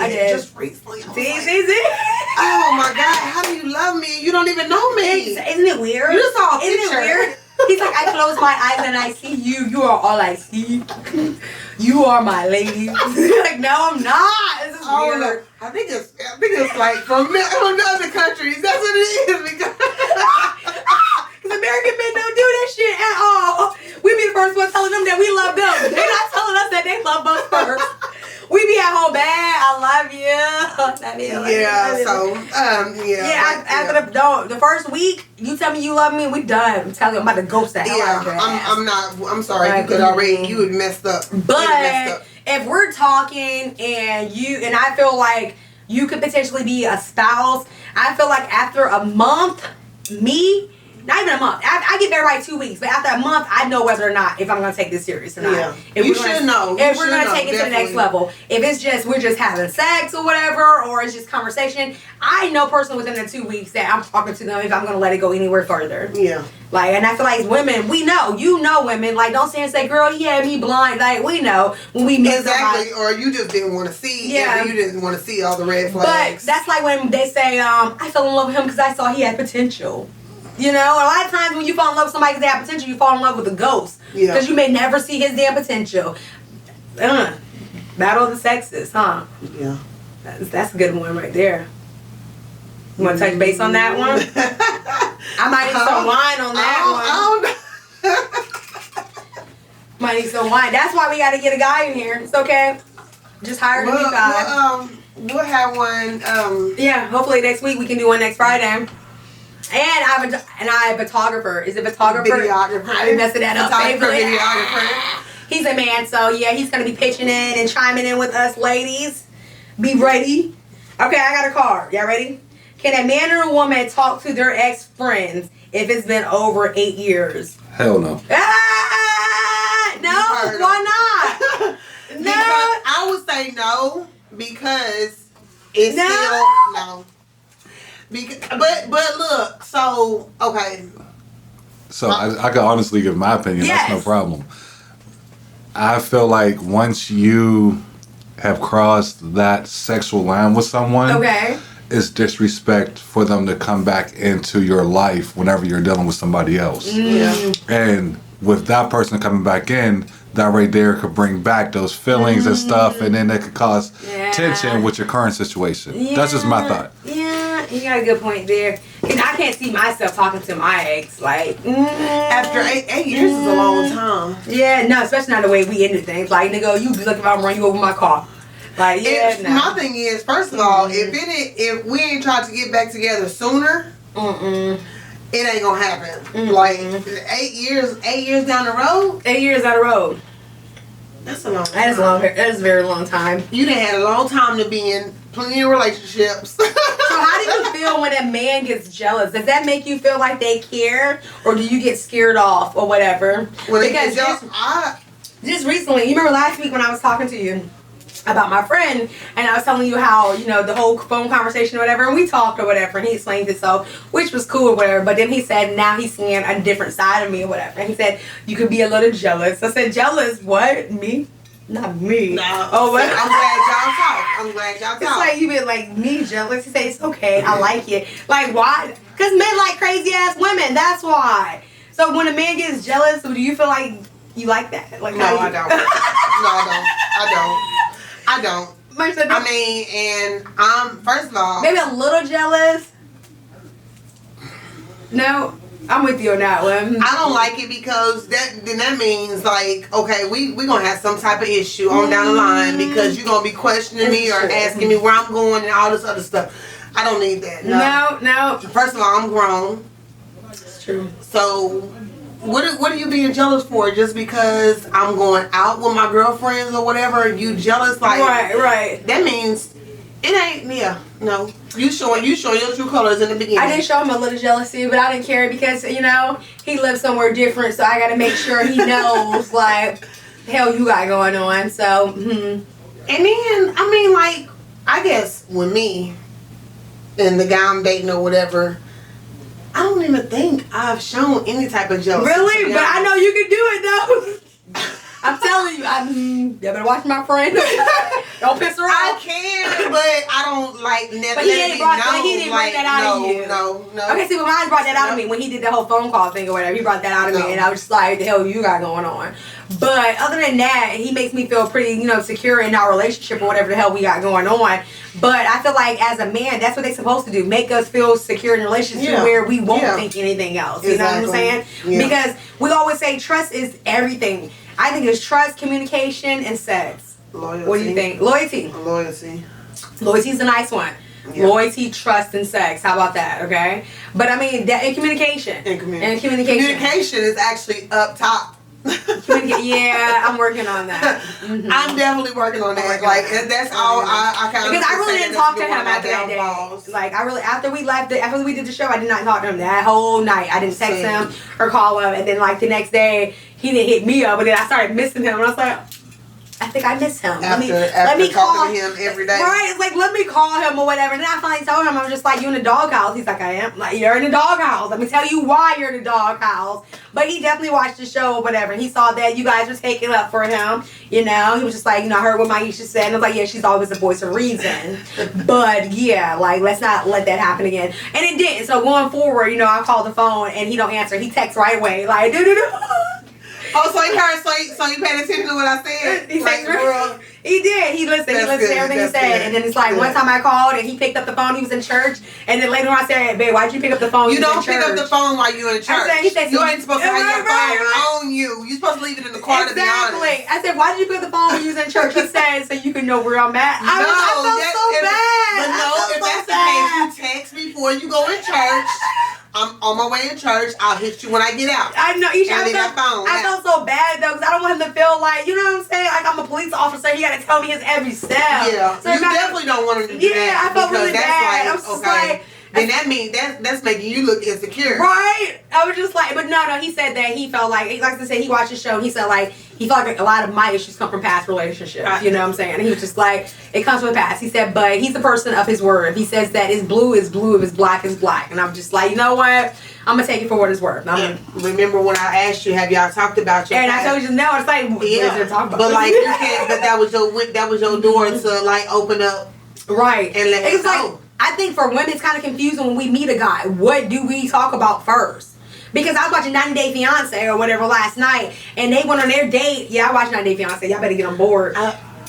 I did. Just recently. See. Oh my God! How do you love me? You don't even know me. Isn't it weird? You just saw a picture. Isn't it weird? He's like, I close my eyes and I see you. You are all I see. You are my lady. Like, no, I'm not. This is weird. No. I think it's like from other countries. That's what it is because American men don't do that shit at all. We be the first ones telling them that we love them. They're not telling us that they love us first. We be at home bad. I love you. After the first week, you tell me you love me, we done. I'm telling you, I'm about to ghost that hell out of your ass. I'm sorry. Right, you would messed up. But if we're talking and I feel like you could potentially be a spouse, I feel like after a month, not even a month. I give everybody 2 weeks, but after a month, I know whether or not if I'm gonna take this serious or not. Yeah. If you should know. If we're gonna take it to the next level. If it's just we're just having sex or whatever, or it's just conversation, I know personally within the 2 weeks that I'm talking to them if I'm gonna let it go anywhere further. Yeah. Like, and I feel like as women, we know. You know, women. Like, don't stand and say, "Girl, you had me blind." Like, we know when we meet somebody. Or you just didn't want to see. Yeah. You didn't want to see all the red flags. But that's like when they say, "I fell in love with him because I saw he had potential." You know, a lot of times when you fall in love with somebody because they have potential, you fall in love with a ghost. Yeah. Because you may never see his damn potential. Battle of the sexes, huh? Yeah. That's a good one right there. You want to touch base on that one? I might need some wine on that one. Might need some wine. That's why we got to get a guy in here. It's okay. Just hire a new guy. We'll have one. Yeah, hopefully next week we can do one next Friday. And I have a photographer. Is it photographer? Videographer. I'm messing that up. Videographer. He's a man, so yeah, he's gonna be pitching in and chiming in with us, ladies. Be ready. Okay, I got a card. Y'all ready? Can a man or a woman talk to their ex-friends if it's been over 8 years? Hell no. No, why not? No. I would say no because it's still no. But look, so okay. So I can honestly give my opinion. Yes. That's no problem. I feel like once you have crossed that sexual line with someone, okay, it's disrespect for them to come back into your life whenever you're dealing with somebody else. Yeah. And with that person coming back in, that right there could bring back those feelings and stuff, and then that could cause tension with your current situation. That's just my thought. Yeah, you got a good point there. Cause I can't see myself talking to my ex like after 8 years is a long time. Yeah, no, especially not the way we ended things. Like, nigga, you be lucky if I run you over my car. Like, yeah, no. My thing is, first of all, if we ain't tried to get back together sooner, it ain't gonna happen. Like 8 years down the road. 8 years down the road. That's a long time. That is long. That is a very long time. You done had a long time to be in plenty of relationships. So how do you feel when a man gets jealous? Does that make you feel like they care, or do you get scared off or whatever? When because just recently, you remember last week when I was talking to you about my friend, and I was telling you how, you know, the whole phone conversation or whatever, and we talked or whatever, and he explained it, so, which was cool or whatever, but then he said now he's seeing a different side of me or whatever, and he said you could be a little jealous. I said, jealous? What? Me? Not me. No. Oh, what? I'm glad y'all talk. It's like you been like, me jealous? He said, it's okay, I like it. Like, why? Because men like crazy ass women, that's why. So when a man gets jealous, do you feel like you like that? Like, no, I don't. I don't. I mean, and I'm, first of all, maybe a little jealous. No, I'm with you on that one. I don't like it because that means like, okay, we gonna have some type of issue on down the line because you're gonna be questioning me or asking me where I'm going and all this other stuff. I don't need that. No. First of all, I'm grown. It's true. So what are you being jealous for? Just because I'm going out with my girlfriends or whatever, you jealous? Like, right. That means it ain't. No. You showing your true colors in the beginning. I did show him a little jealousy, but I didn't care because, you know, he lives somewhere different, so I got to make sure he knows like hell you got going on. So. And then I mean, like, I guess with me and the guy I'm dating or whatever, I don't even think I've shown any type of jealousy. Really? But I know you can do it though. I'm telling you, you better watch my friend. Don't piss her off. I can, but I don't like never. But he didn't bring that out of you. No. Okay, see, but mine brought that out of me when he did the whole phone call thing or whatever. He brought that out of me, and I was just like, "The hell you got going on?" But other than that, he makes me feel pretty, you know, secure in our relationship or whatever the hell we got going on. But I feel like as a man, that's what they're supposed to do: make us feel secure in a relationship where we won't think anything else. You know what I'm saying? Yeah. Because we always say trust is everything. I think it's trust, communication, and sex. Loyalty. What do you think? Loyalty. Loyalty's a nice one. Yeah. Loyalty, trust, and sex. How about that? Okay. But I mean, and communication. And communication. Communication is actually up top. Yeah, I'm working on that. I'm definitely working on that. Like that's all I kind of. Because I really didn't talk to him after that day. Like after we did the show, I did not talk to him that whole night. I didn't text him or call him, and then like the next day he didn't hit me up, and then I started missing him, and I was like, I think I miss him. Let me call him every day. Right, it's like let me call him or whatever. And then I finally told him, I'm just like, you in the doghouse? He's like, I am. I'm like, you're in the doghouse. Let me tell you why you're in the doghouse. But he definitely watched the show or whatever. And he saw that you guys were taking up for him. You know, he was just like, you know, I heard what Maisha said. And I was like, yeah, she's always a voice of reason. But yeah, like let's not let that happen again. And it didn't. So going forward, you know, I called the phone and he don't answer. He texts right away, like do. Oh, so he heard. So you paid attention to what I said? He did. He listened. He listened to everything he said. Good. And then it's like one time I called and he picked up the phone. He was in church. And then later on I said, "Babe, why'd you pick up the phone? You don't pick up the phone while you're in church. He said, you ain't supposed to have your phone on you. You're supposed to leave it in the car. Exactly. To be honest. I said, why did you pick up the phone when you was in church? He said, so you can know where I'm at. I felt so bad. But no, if that's the case, you text before you go in church. I'm on my way in church. I'll hit you when I get out. I know. I felt so bad though because I don't want him to feel like, you know what I'm saying? Like I'm a police officer. He got to tell me his every step. Yeah. So you definitely don't want him to do that. Yeah, I felt really bad. I was just like. Then that means that's making you look insecure. Right? I was just like, but no, he said that he felt like I said, he watched the show and he said like, he felt like a lot of my issues come from past relationships. Right. You know what I'm saying? And he was just like, it comes from the past. He said, but he's a person of his word. If he says that it's blue, it's blue. If it's black, it's black. And I'm just like, you know what? I'm going to take it for what it's worth. Remember when I asked you, have y'all talked about your past? I told you no. It's like, yeah. Talk about but like, you can't, but that was your door to like open up. Right. And let it go. I think for women, it's kind of confusing when we meet a guy. What do we talk about first? Because I was watching 90 Day Fiance or whatever last night, and they went on their date. Yeah, I watched 90 Day Fiance. Y'all better get on board.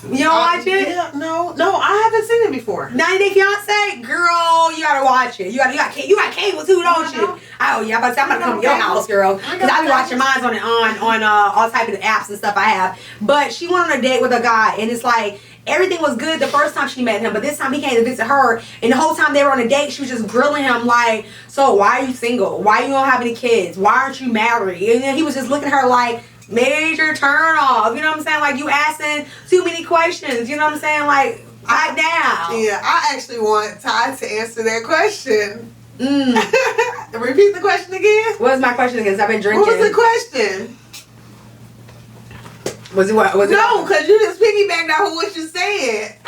You don't watch it? Yeah, no, I haven't seen it before. 90 Day Fiance, girl, you gotta watch it. You got cable too, don't you? Oh yeah, I'm gonna come to your house, girl, because I be watching mine on all type of apps and stuff I have. But she went on a date with a guy, and it's like everything was good the first time she met him, but this time he came to visit her, and the whole time they were on a date, she was just grilling him like, so why are you single? Why you don't have any kids? Why aren't you married? And then he was just looking at her like, major turn off. You know what I'm saying? Like, you asking too many questions. You know what I'm saying? Like, pipe down. Yeah, I actually want Ty to answer that question. Repeat the question again. What was my question again? 'Cause I've been drinking. What was the question? Was it what? Was it No, because you just piggybacked off of what you said.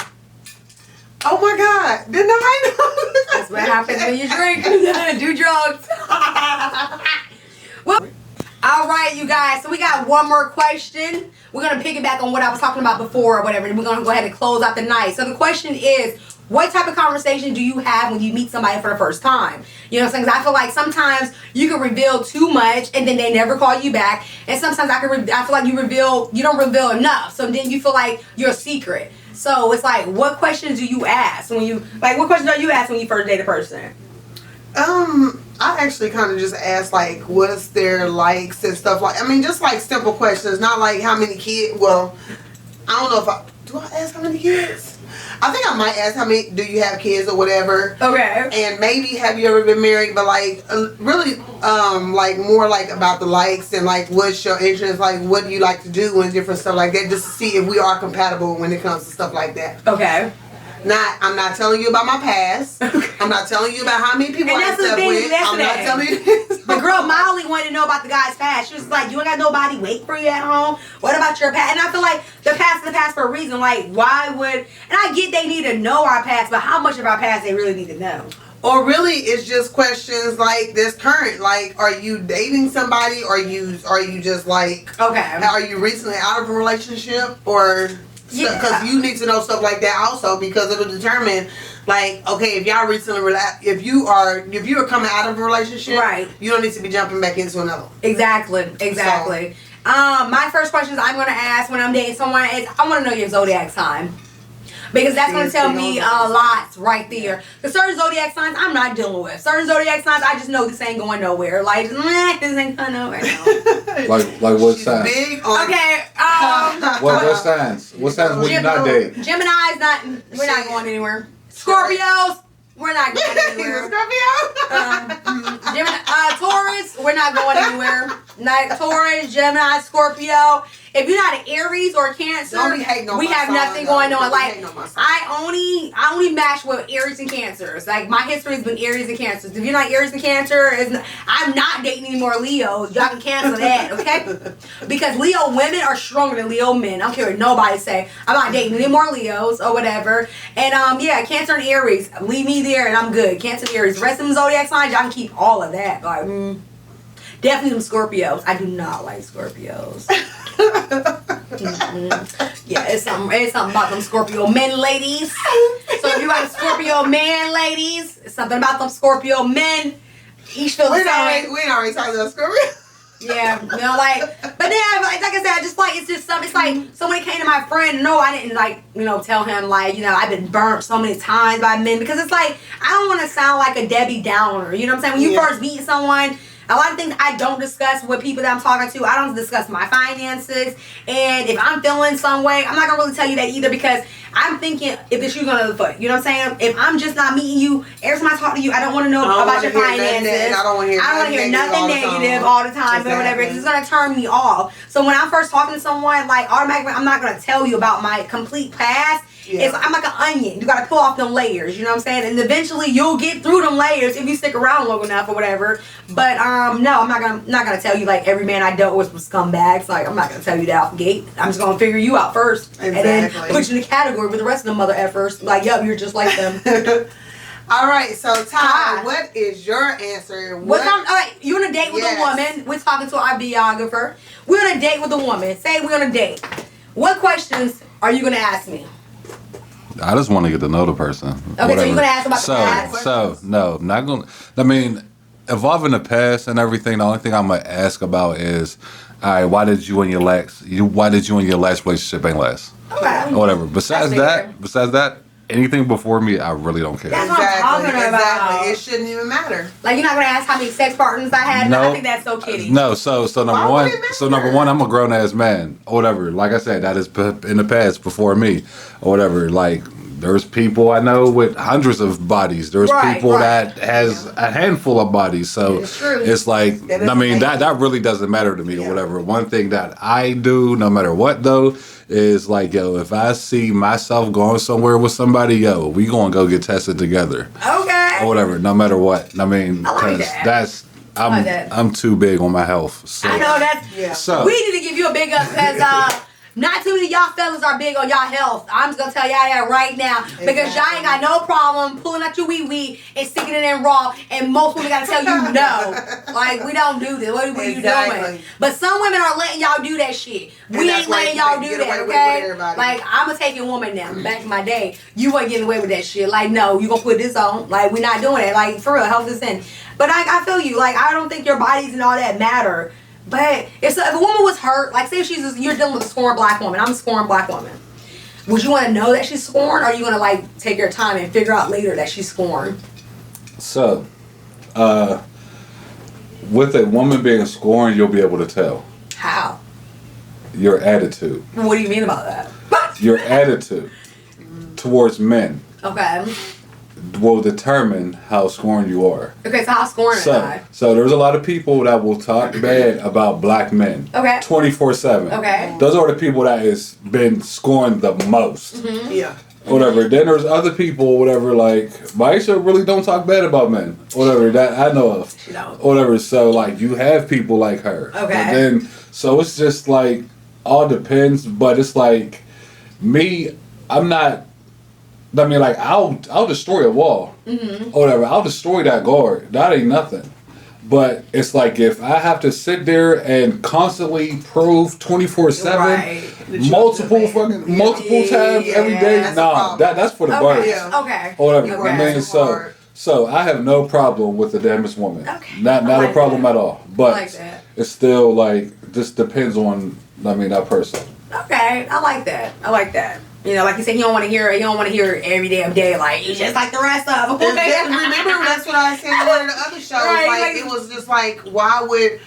Oh my God. Didn't I know? That's what happens when you drink. Do drugs. Well, all right, you guys. So we got one more question. We're going to piggyback on what I was talking about before or whatever. And we're going to go ahead and close out the night. So the question is, what type of conversation do you have when you meet somebody for the first time? You know what I'm saying? 'Cause I feel like sometimes you can reveal too much and then they never call you back. And sometimes I feel like you don't reveal enough. So then you feel like you're a secret. So it's like, what questions do you ask when you, like, what questions do you ask when you first date a person? I actually kind of just asked, like, what's their likes and stuff like. I mean, just like simple questions, not like how many kids. Well, I don't know if do I ask how many kids. I think I might ask how many. Do you have kids or whatever? Okay. And maybe have you ever been married? But like, really, like more like about the likes and like what's your interest, like what do you like to do and different stuff like that, just to see if we are compatible when it comes to stuff like that. Okay. I'm not telling you about my past. I'm not telling you about how many people I slept with. I'm not telling you this. The girl Molly wanted to know about the guy's past. She was like, you ain't got nobody wait for you at home? What about your past? And I feel like the past is the past for a reason. Like, why would... And I get they need to know our past, but how much of our past they really need to know? Or really, it's just questions like this current. Like, are you dating somebody? Or are you just like... Okay. Are you recently out of a relationship? Or... Yeah. Because you need to know stuff like that also, because it'll determine, like, okay, if y'all recently if you are coming out of a relationship, right, you don't need to be jumping back into another one. Exactly. So, my first questions I'm going to ask when I'm dating someone is, I want to know your zodiac sign. Because that's going to tell me a lot right there. Because certain zodiac signs I'm not dealing with. Certain zodiac signs I just know this ain't going nowhere. Like, this ain't going nowhere. No. like what signs? Big on Okay. What signs? What signs would you not date? Gemini's we're not going anywhere. Scorpios, we're not going anywhere. Taurus, we're not going anywhere. Like Taurus, Gemini, Scorpio. If you're not an Aries or a Cancer, we have nothing going on. Like, I only match with Aries and Cancers. Like, my history has been Aries and Cancers. If you're not Aries and Cancer, I'm not dating any more Leos. Y'all can cancel that, okay? Because Leo women are stronger than Leo men. I don't care what nobody say. I'm not dating any more Leos or whatever. And yeah, Cancer and Aries, leave me there and I'm good. Cancer and Aries. The rest of them zodiac signs, y'all can keep all of that. Like, definitely some Scorpios. I do not like Scorpios. Yeah, it's something about them Scorpio men, ladies. So if you got a Scorpio man, ladies, it's something about them Scorpio men. Each feel the same. We already talked about Scorpio. Yeah, you know, like, but then, like I said, just like, it's just something, it's like, somebody came to my friend, no, I didn't, like, you know, tell him, like, you know, I've been burnt so many times by men, because it's like, I don't want to sound like a Debbie Downer, you know what I'm saying? When you first meet someone, a lot of things I don't discuss with people that I'm talking to. I don't discuss my finances. And if I'm feeling some way, I'm not going to really tell you that either, because I'm thinking if the shoe's on the other foot. You know what I'm saying? If I'm just not meeting you, every time I talk to you, I don't want to know about your finances. I don't want to hear nothing negative all the time or whatever. It's going to turn me off. So when I'm first talking to someone, like, automatically, I'm not going to tell you about my complete past. Yeah. I'm like an onion. You gotta peel off them layers, you know what I'm saying? And eventually you'll get through them layers if you stick around long enough or whatever. But no, I'm not gonna tell you like every man I dealt with was scumbags. Like, I'm not gonna tell you that off the gate. I'm just gonna figure you out first. Exactly. And then put you in the category with the rest of them mother effers. Like, yup, you're just like them. All right, so Ty, what is your answer? All right, you're on a date with a woman. We're talking to our videographer. We're on a date with a woman. Say we're on a date. What questions are you gonna ask me? I just want to get to know the person. Okay, whatever. So you're going to ask about the past? So, no, not going to. I mean, evolve in the past and everything. The only thing I'm gonna ask about is, all right, why did you and your last relationship ain't last? Okay. Or whatever. Besides That's that, anything before me, I really don't care. That's what I'm talking about. Exactly. It shouldn't even matter. Like, you're not gonna ask how many sex partners I had. No. I think that's so kiddie. No, so Why would it matter? number one, I'm a grown ass man or whatever. Like I said, that is in the past before me or whatever. Like there's people I know with hundreds of bodies. There's Right, people right. that has a handful of bodies. So It's true. it's like That I doesn't mean make that really doesn't matter to me Yeah. or whatever. One thing that I do, no matter what though, is like yo, if I see myself going somewhere with somebody, yo, we gonna go get tested together Okay. or whatever. No matter what. I mean, I like 'cause that. that's I like that. I'm too big on my health. So. I know that's. Yeah. So We need to give you a big up because not too many of y'all fellas are big on y'all health. I'm just gonna tell y'all that right now because y'all ain't got no problem pulling out your wee and sticking it in raw. And most women gotta tell you no. Like we don't do this. What are you Exactly. doing? But some women are letting y'all do that shit. And We that's ain't why letting you y'all can do get that. away with Okay? everybody. Like I'm a taking woman now. Back in my day, you wasn't getting away with that shit. Like no, you gonna put this on. Like we not doing it. Like for real, health is in. But I feel you. Like I don't think your bodies and all that matter. But if a woman was hurt, like say if you're dealing with a scorned black woman, I'm a scorned black woman. Would you want to know that she's scorned, or are you gonna like take your time and figure out later that she's scorned? So, with a woman being scorned, you'll be able to tell How? your attitude. What do you mean about that? Your attitude towards men Okay. will determine how scorned you are. Okay. So how scorned am I? So there's a lot of people that will talk bad about black men. Okay. 24/7. Okay. Those are the people that has been scorned the most. Mm-hmm. Yeah. Whatever. Then there's other people, whatever, like Maisha really don't talk bad about men. Whatever that I know of. She don't. Whatever. So like you have people like her. Okay. And then so it's just like all depends, but it's like me, I'm not. I mean, like I'll destroy a wall, Mm-hmm. or whatever. I'll destroy that guard. That ain't nothing. But it's like if I have to sit there and constantly prove 24/7, Right. multiple Yeah. times every day, that's a nah, problem. that's for the Okay. birds. Yeah. Okay. Or whatever. You I work mean, too so hard. so I have no problem with the damaged woman. Okay. Not I a like problem that. at all. But I like that. it's still like just depends on that person. Okay, I like that. I like that. You know, like you said, you don't want to hear it. You don't want to hear it every damn day. Like he's just like the rest of them. Remember, that's what I said in one of the other shows. Right, like, like- it was just like, why would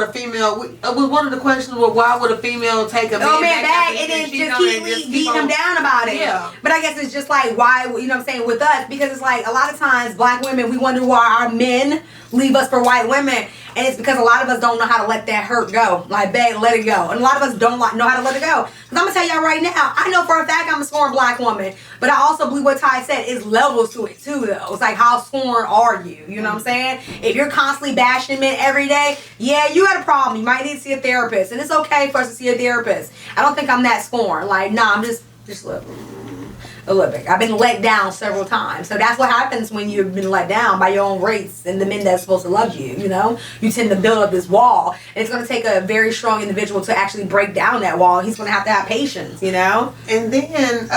a female? It was one of the questions was why would a female take a Oh man, back back after and then cheating just on her keep and just beating him on- down about it. Yeah. But I guess it's just like why, you know what I'm saying, with us, because it's like a lot of times black women, we wonder why our men leave us for white women. And it's because a lot of us don't know how to let that hurt go. Like, babe, let it go. And a lot of us don't know how to let it go. Because I'm going to tell y'all right now, I know for a fact I'm a scorned black woman. But I also believe what Ty said is levels to it too, though. It's like, how scorned are you? You know what I'm saying? If you're constantly bashing men every day, yeah, you got a problem. You might need to see a therapist. And it's okay for us to see a therapist. I don't think I'm that scorned. Like, nah, I'm just a little bit. I've been let down several times. So that's what happens when you've been let down by your own race and the men that's supposed to love you, you know? You tend to build up this wall. And it's going to take a very strong individual to actually break down that wall. He's going to have patience, you know? And then,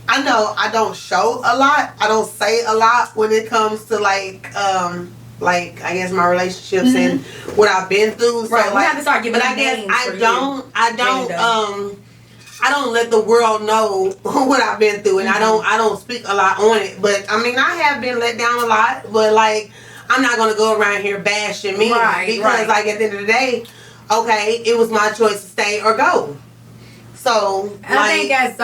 I know I don't show a lot. I don't say a lot when it comes to like I guess my relationships and what I've been through. Right, So we have to start giving but I them guess names I for don't, you. I don't let the world know what I've been through, and I don't speak a lot on it. But I mean, I have been let down a lot. But like, I'm not gonna go around here bashing me because like at the end of the day, okay, it was my choice to stay or go. So I think as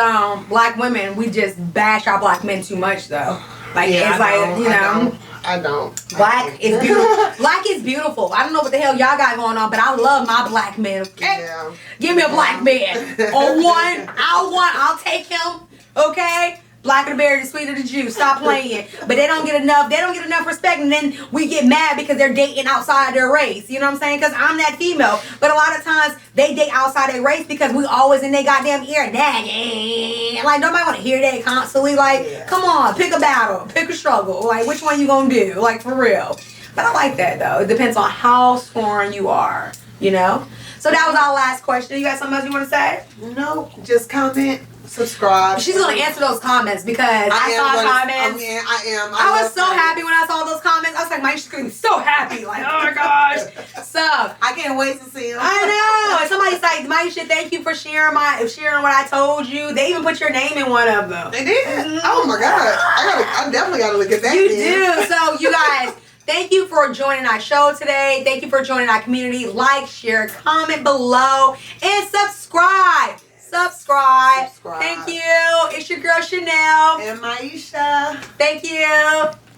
black women, we just bash our black men too much, though. Like, yeah, it's like, you know. I don't. Black is beautiful. Black is beautiful. I don't know what the hell y'all got going on, but I love my black man. Okay? Yeah. Give me a black man. On one, I'll take him. Okay? Blacker the berry, the sweeter the juice. Stop playing. But they don't get enough respect, and then we get mad because they're dating outside their race. You know what I'm saying? Because I'm that female. But a lot of times they date outside their race because we always in their goddamn ear. Like, nobody want to hear that constantly. Like, come on, pick a battle, pick a struggle. Like, which one you gonna do? Like, for real. But I like that though. It depends on how scorned you are. You know. So that was our last question. You got something else you want to say? No, just comment, subscribe. She's gonna answer those comments because I saw comments. I am. I was so happy when I saw those comments. I was like, Maisha's gonna be so happy. Like, oh my gosh. So I can't wait to see them. I know. And somebody's like, Maisha, thank you for sharing what I told you. They even put your name in one of them. They did. Oh my god. I definitely gotta look at that. You then. do. So you guys. Thank you for joining our show today. Thank you for joining our community. Like, share, comment below, and subscribe. Subscribe. Thank you. It's your girl Chanel. And Maisha. Thank you.